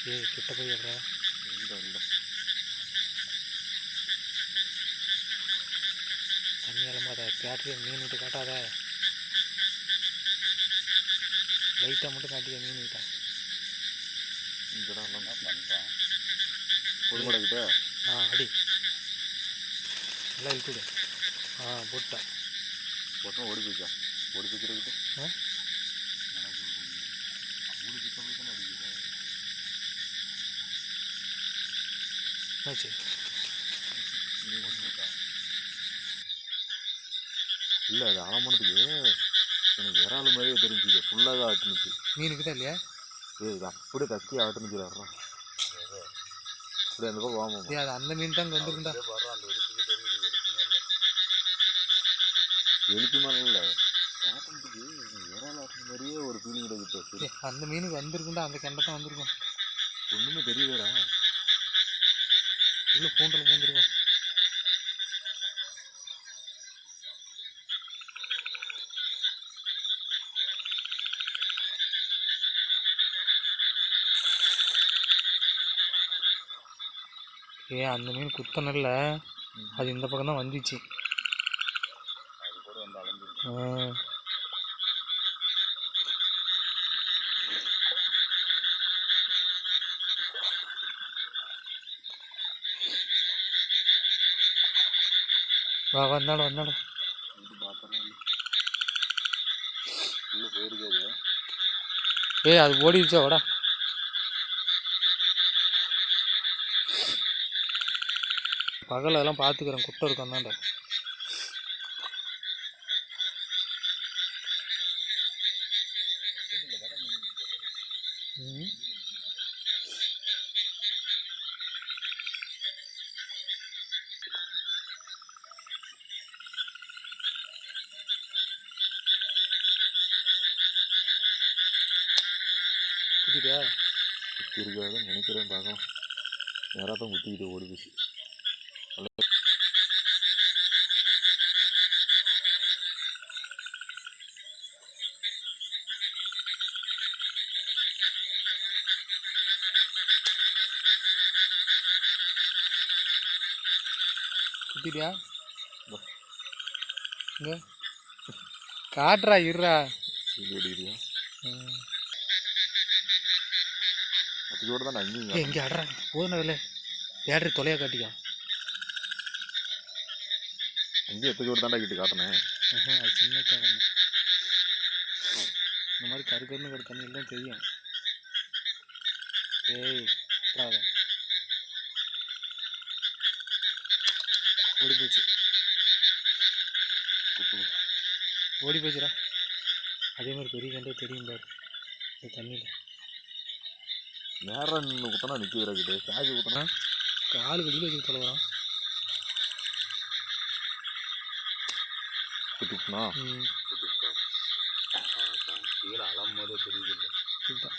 ஏய் கிட்ட போய் எவ்வளோ இல்லை தண்ணி இளம்பாத பேட்டரியை மீன் விட்டு காட்டாத லைட்டாக மட்டும் காட்டிக்க மீன் விட்டா இங்கெல்லாம் எல்லாம் பண்ணுறான் பொதுமடை கிட்ட அடி நல்லா இழுத்துடு போட்டா போட்டோம் ஓடி போய்க்கா ஓடி போய்க்கிறக்கிட்ட ஆச்சு இல்லை அது ஆமானதுக்கு எனக்கு இறால் மாதிரியே தெரிஞ்சுது ஃபுல்லாக தான் ஆட்டுனுச்சு மீனுக்கு தான் இல்லையா இது அப்படியே கக்கி ஆட்டுனுச்சு வர்றான் அப்படியே அந்த பக்கம் வாமா அது அந்த மீன் தான் வந்துருக்குண்டா எழுச்சி மாதிரி இல்லை ஆட்டுனதுக்கு இறால் ஆட்டுன மாதிரியே ஒரு ஃபீலிங் கிடைக்கிட்டு அந்த மீனுக்கு வந்துருக்குண்டா அந்த கெண்டை தான் வந்திருக்கும் ஒன்றுமே தெரியலடா உள்ள பூண்டில் பூந்துருக்கும் அந்த மீன் குத்தனல்ல அது இந்த பக்கம் தான் வந்துச்சு வந்தாலும் அது ஓடிடுச்சா வாடா பகல் அதெல்லாம் பார்த்துக்கிறேன் குட்டை இருக்கும் அந்தாண்ட குத்திட்டியா குத்தி இருக்காதுன்னு நினைக்கிறேன் பார்க்கலாம் நேராக தான் குத்திக்கிட்டு ஓடி போச்சு குத்திட்டியா இங்கே காட்டுறா இருறா இது ஓடிக்கிறியா அதோட தான் நான் இங்கே ஆடுறா போதுன வேலை பேட்டரி தொலையா காட்டிக்கா அங்கேயும் எத்தோடு தாண்டா கிட்ட காட்டினேன் அது சின்ன காரணம் இந்த மாதிரி கருக்கருன்னு கிட்ட தண்ணியில் தான் தெரியும் ஏய் ஓடி போச்சு ஓடி போச்சுடா அதே மாதிரி பெரிய கண்டே தெரியும் பாரு இந்த தண்ணியில் நேரம் நின்று குத்தனா நிற்கிறக்கிட்டே காய்ச்சி குத்தனா காலு வெளியில் வச்சு தொலைவரான் குத்திட்டுனா கீழே அலம் போதே தெரியுது இல்லை